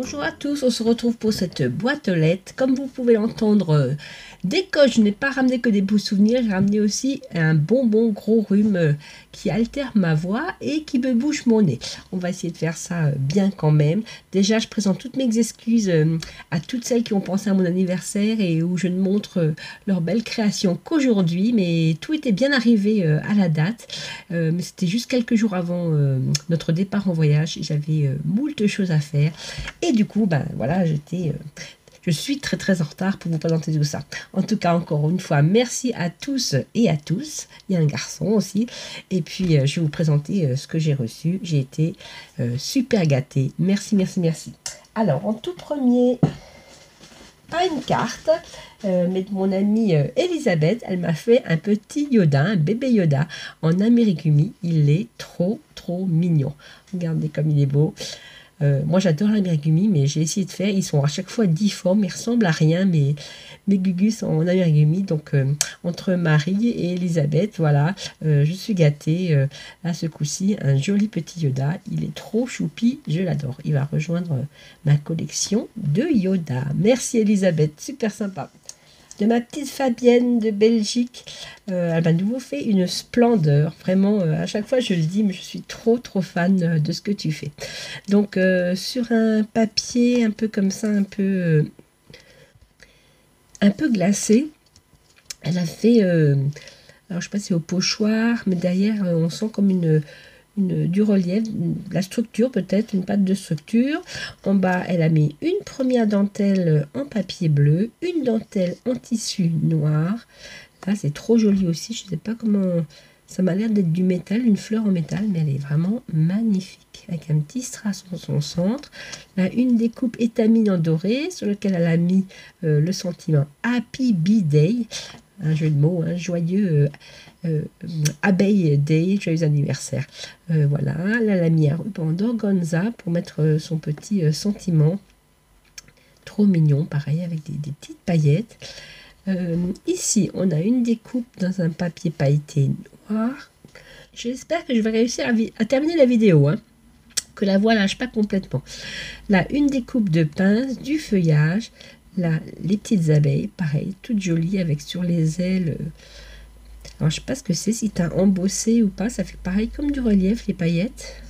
Bonjour à tous, on se retrouve pour cette boîte aux lettres. Comme vous pouvez l'entendre, dès que je n'ai pas ramené que des beaux souvenirs, j'ai ramené aussi un bonbon gros rhume qui altère ma voix et qui me bouche mon nez. On va essayer de faire ça bien quand même. Déjà, je présente toutes mes excuses à toutes celles qui ont pensé à mon anniversaire et où je ne montre leur belle création qu'aujourd'hui, mais tout était bien arrivé à la date. Mais c'était juste quelques jours avant notre départ en voyage. J'avais moult choses à faire. Et du coup, ben voilà, je suis très en retard pour vous présenter tout ça. En tout cas, encore une fois, merci à tous et à tous. Il y a un garçon aussi. Et puis, je vais vous présenter ce que j'ai reçu. J'ai été super gâtée. Merci. Alors, en tout premier, pas une carte, mais de mon amie Elisabeth. Elle m'a fait un petit Yoda, un bébé Yoda en américumi. Il est trop mignon. Regardez comme il est beau. Moi j'adore l'amérigumi, mais j'ai essayé de faire, ils sont à chaque fois difformes, ils ressemblent à rien, mais mes gugus sont en amérigumi, donc entre Marie et Elisabeth, voilà, je suis gâtée. À ce coup-ci, un joli petit Yoda, il est trop choupi, je l'adore, il va rejoindre ma collection de Yoda. Merci Elisabeth, super sympa. De ma petite Fabienne de Belgique, elle m'a nouveau fait une splendeur, vraiment, à chaque fois je le dis, mais je suis trop fan de ce que tu fais. Donc sur un papier un peu comme ça, un peu glacé, elle a fait, alors je sais pas si c'est au pochoir, mais derrière on sent comme du relief, de la structure peut-être, une pâte de structure. En bas, elle a mis une première dentelle en papier bleu, une dentelle en tissu noir. Là, c'est trop joli aussi, je ne sais pas comment... Ça m'a l'air d'être du métal, une fleur en métal, mais elle est vraiment magnifique, avec un petit strass en son centre. Là, une découpe étamine en doré, sur lequel elle a mis le sentiment Happy Bee Day, un jeu de mots, un joyeux abeille day, joyeux anniversaire. Voilà, là, elle a mis un ruban d'organza pour mettre son petit sentiment. Trop mignon, pareil, avec des petites paillettes. Ici, on a une découpe dans un papier pailleté noir. J'espère que je vais réussir à terminer la vidéo, hein, que la voix lâche pas complètement. Là, une découpe de pince, du feuillage. Là, les petites abeilles, pareil, toutes jolies, avec sur les ailes... alors, je sais pas ce que c'est, si tu as embossé ou pas. Ça fait pareil comme du relief, les paillettes.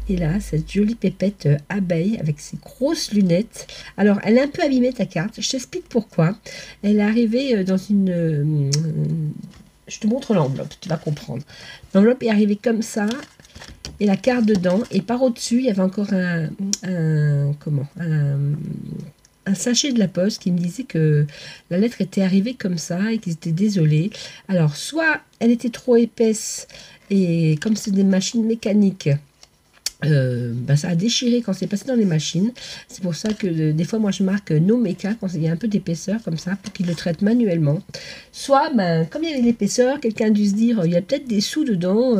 Et là, cette jolie pépette abeille avec ses grosses lunettes. Alors, elle est un peu abîmée, ta carte. Je t'explique pourquoi. Elle est arrivée dans une... je te montre l'enveloppe, tu vas comprendre. L'enveloppe est arrivée comme ça. Et la carte dedans. Et par au-dessus, il y avait encore un sachet de la poste qui me disait que la lettre était arrivée comme ça et qu'ils étaient désolés. Alors, soit elle était trop épaisse et comme c'est des machines mécaniques, ça a déchiré quand c'est passé dans les machines. C'est pour ça que des fois moi je marque no méca quand il y a un peu d'épaisseur comme ça pour qu'ils le traitent manuellement. Soit comme il y avait l'épaisseur, quelqu'un a dû se dire il y a peut-être des sous dedans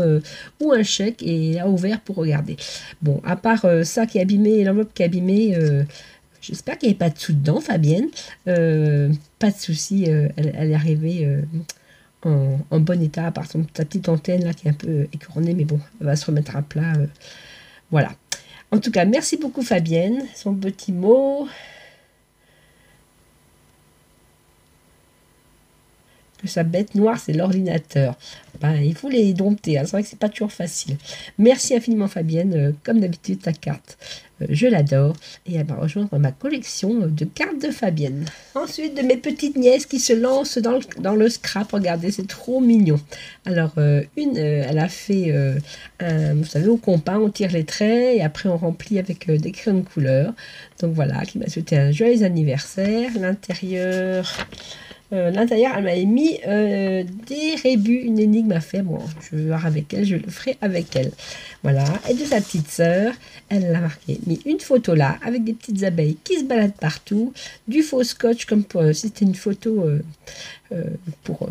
ou un chèque et a ouvert pour regarder. Bon, à part ça qui est abîmé, l'enveloppe qui est abîmée, j'espère qu'il n'y avait pas de sous dedans, Fabienne. Pas de souci, elle est arrivée en bon état, à part sa petite antenne là qui est un peu écornée, mais bon, elle va se remettre à plat. Voilà. En tout cas, merci beaucoup Fabienne. Son petit mot. Que sa bête noire, c'est l'ordinateur. Il faut les dompter. Hein. C'est vrai que c'est pas toujours facile. Merci infiniment Fabienne. Comme d'habitude, ta carte, je l'adore. Et elle va rejoindre ma collection de cartes de Fabienne. Ensuite, de mes petites nièces qui se lancent dans le scrap. Regardez, c'est trop mignon. Alors, elle a fait, vous savez, au compas, on tire les traits et après on remplit avec des crayons de couleur. Donc voilà, qui m'a souhaité un joyeux anniversaire. L'intérieur, elle m'avait mis des rébus, une énigme à faire. Bon, je vais voir avec elle, je le ferai avec elle. Voilà. Et de sa petite sœur, elle a mis une photo là, avec des petites abeilles qui se baladent partout, du faux scotch, comme si c'était une photo pour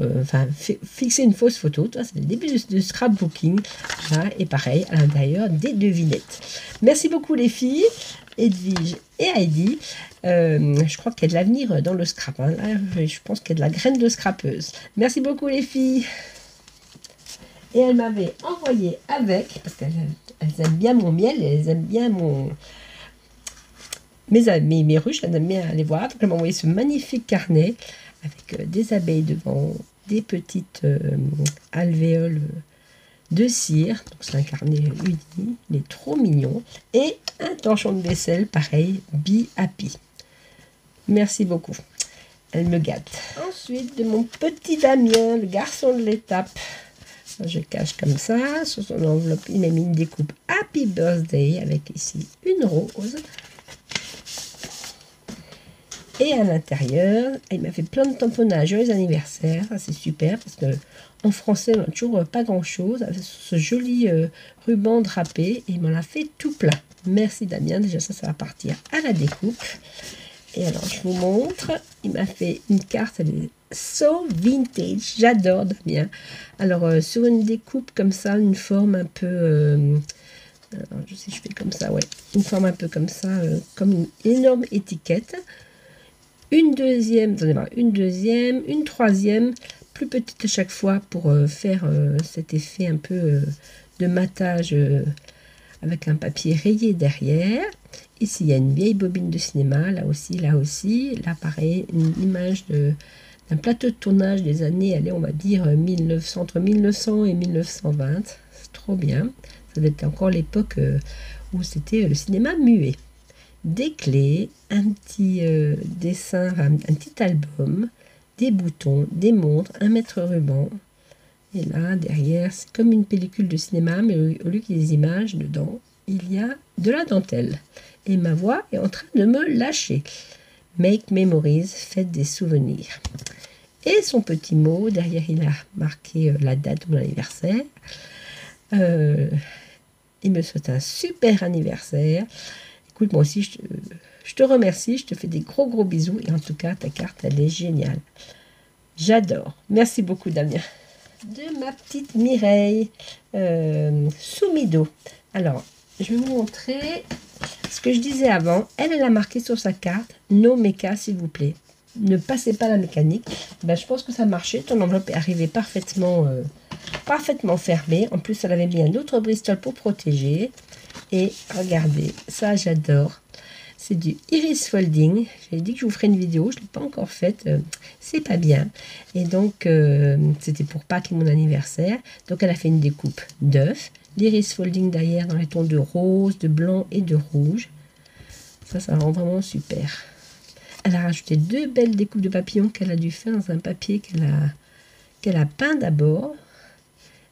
fixer une fausse photo. C'est le début de scrapbooking. Voilà. Et pareil, à l'intérieur, des devinettes. Merci beaucoup les filles. Edwige et Heidi. Je crois qu'il y a de l'avenir dans le scrap. Hein. Là, je pense qu'il y a de la graine de scrapeuse. Merci beaucoup les filles. Et elle m'avait envoyé avec, parce qu'elles aiment bien mon miel, et elles aiment bien mes ruches, elles aiment bien aller voir. Donc elle m'a envoyé ce magnifique carnet avec des abeilles devant, des petites alvéoles de cire. Donc c'est un carnet uni, il est trop mignon. Et un torchon de vaisselle, pareil, Be Happy. Merci beaucoup. Elle me gâte. Ensuite, de mon petit Damien, le garçon de l'étape. Je cache comme ça. Sur son enveloppe, il m'a mis une découpe Happy Birthday avec ici une rose. Et à l'intérieur, il m'a fait plein de tamponnages joyeux anniversaire. Ça, c'est super parce que en français, on n'a toujours pas grand-chose. Avec ce joli ruban drapé. Et il m'en a fait tout plein. Merci Damien. Déjà, ça va partir à la découpe. Et alors, je vous montre. Il m'a fait une carte. Elle est so vintage. J'adore Damien. Alors, sur une découpe comme ça, une forme un peu... alors, je sais, je fais comme ça, ouais. Une forme un peu comme ça, comme une énorme étiquette. Une deuxième, attendez voir, une deuxième, une troisième, plus petite à chaque fois pour faire cet effet un peu de matage avec un papier rayé derrière. Ici, il y a une vieille bobine de cinéma, là aussi, là aussi. Là, pareil, une image d'un plateau de tournage des années, allez, on va dire 1900, entre 1900 et 1920. C'est trop bien. Ça doit être encore l'époque où c'était le cinéma muet. Des clés, un petit dessin, un petit album, des boutons, des montres, un mètre ruban. Et là, derrière, c'est comme une pellicule de cinéma, mais au lieu qu'il y ait des images dedans, il y a de la dentelle. Et ma voix est en train de me lâcher. Make memories, faites des souvenirs. Et son petit mot, derrière, il a marqué la date de mon anniversaire. Il me souhaite un super anniversaire. Écoute, moi aussi, je te remercie, je te fais des gros bisous. Et en tout cas, ta carte, elle est géniale. J'adore. Merci beaucoup, Damien. De ma petite Mireille, Soumido. Alors, je vais vous montrer ce que je disais avant. Elle a marqué sur sa carte, no méca, s'il vous plaît. Ne passez pas la mécanique. Ben, je pense que ça marchait. Ton enveloppe est arrivée parfaitement fermée. En plus, elle avait mis un autre Bristol pour protéger. Et regardez, ça j'adore. C'est du iris folding. J'avais dit que je vous ferais une vidéo, je ne l'ai pas encore faite. C'est pas bien. Et donc, c'était pour Pâques et mon anniversaire. Donc, elle a fait une découpe d'œufs. L'iris folding derrière dans les tons de rose, de blanc et de rouge. Ça rend vraiment super. Elle a rajouté 2 belles découpes de papillons qu'elle a dû faire dans un papier qu'elle a peint d'abord.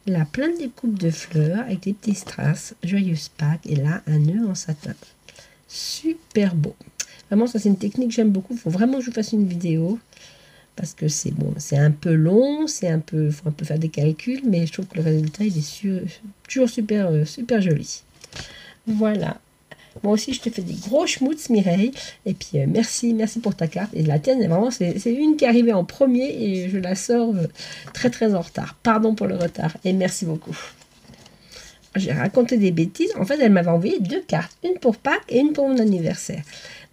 Elle a plein de découpes de fleurs avec des petits strass, joyeuse Pâques, et là, un nœud en satin. Super beau. Vraiment, ça, c'est une technique que j'aime beaucoup. Il faut vraiment que je vous fasse une vidéo, parce que c'est bon, c'est un peu long, faut un peu faire des calculs, mais je trouve que le résultat, il est toujours super joli. Voilà. Moi aussi, je te fais des gros schmutz, Mireille. Et puis, merci pour ta carte. Et la tienne, vraiment, c'est une qui est arrivée en premier et je la sors très en retard. Pardon pour le retard et merci beaucoup. J'ai raconté des bêtises. En fait, elle m'avait envoyé 2 cartes. Une pour Pâques et une pour mon anniversaire.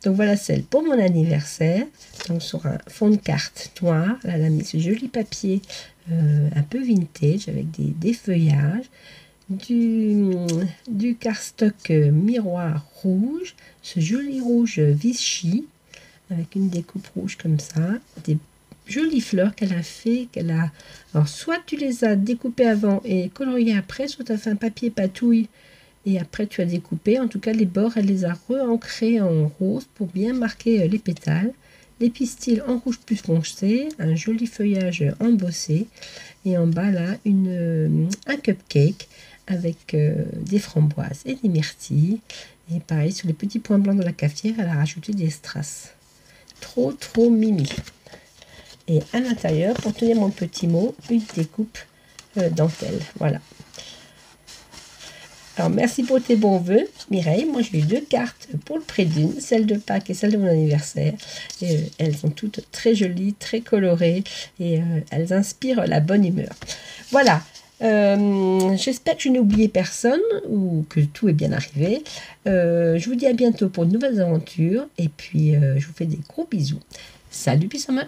Donc, voilà celle pour mon anniversaire. Donc, sur un fond de carte noir. Elle a mis ce joli papier un peu vintage avec des feuillages. Du cardstock miroir rouge, ce joli rouge Vichy, avec une découpe rouge comme ça, des jolies fleurs qu'elle a fait, alors soit tu les as découpées avant et coloriées après, soit tu as fait un papier patouille et après tu as découpé. En tout cas, les bords, elle les a re-ancrés en rose pour bien marquer les pétales. Les pistils en rouge plus foncé, un joli feuillage embossé et en bas là, un cupcake avec des framboises et des myrtilles. Et pareil, sur les petits points blancs de la cafetière, elle a rajouté des strass. Trop mimi. Et à l'intérieur, pour tenir mon petit mot, une découpe dentelle. Voilà. Alors, merci pour tes bons vœux, Mireille. Moi, j'ai eu 2 cartes pour le prix d'une, celle de Pâques et celle de mon anniversaire. Et, elles sont toutes très jolies, très colorées et elles inspirent la bonne humeur. Voilà. J'espère que je n'ai oublié personne ou que tout est bien arrivé. Je vous dis à bientôt pour de nouvelles aventures et puis je vous fais des gros bisous. Salut Pissamin.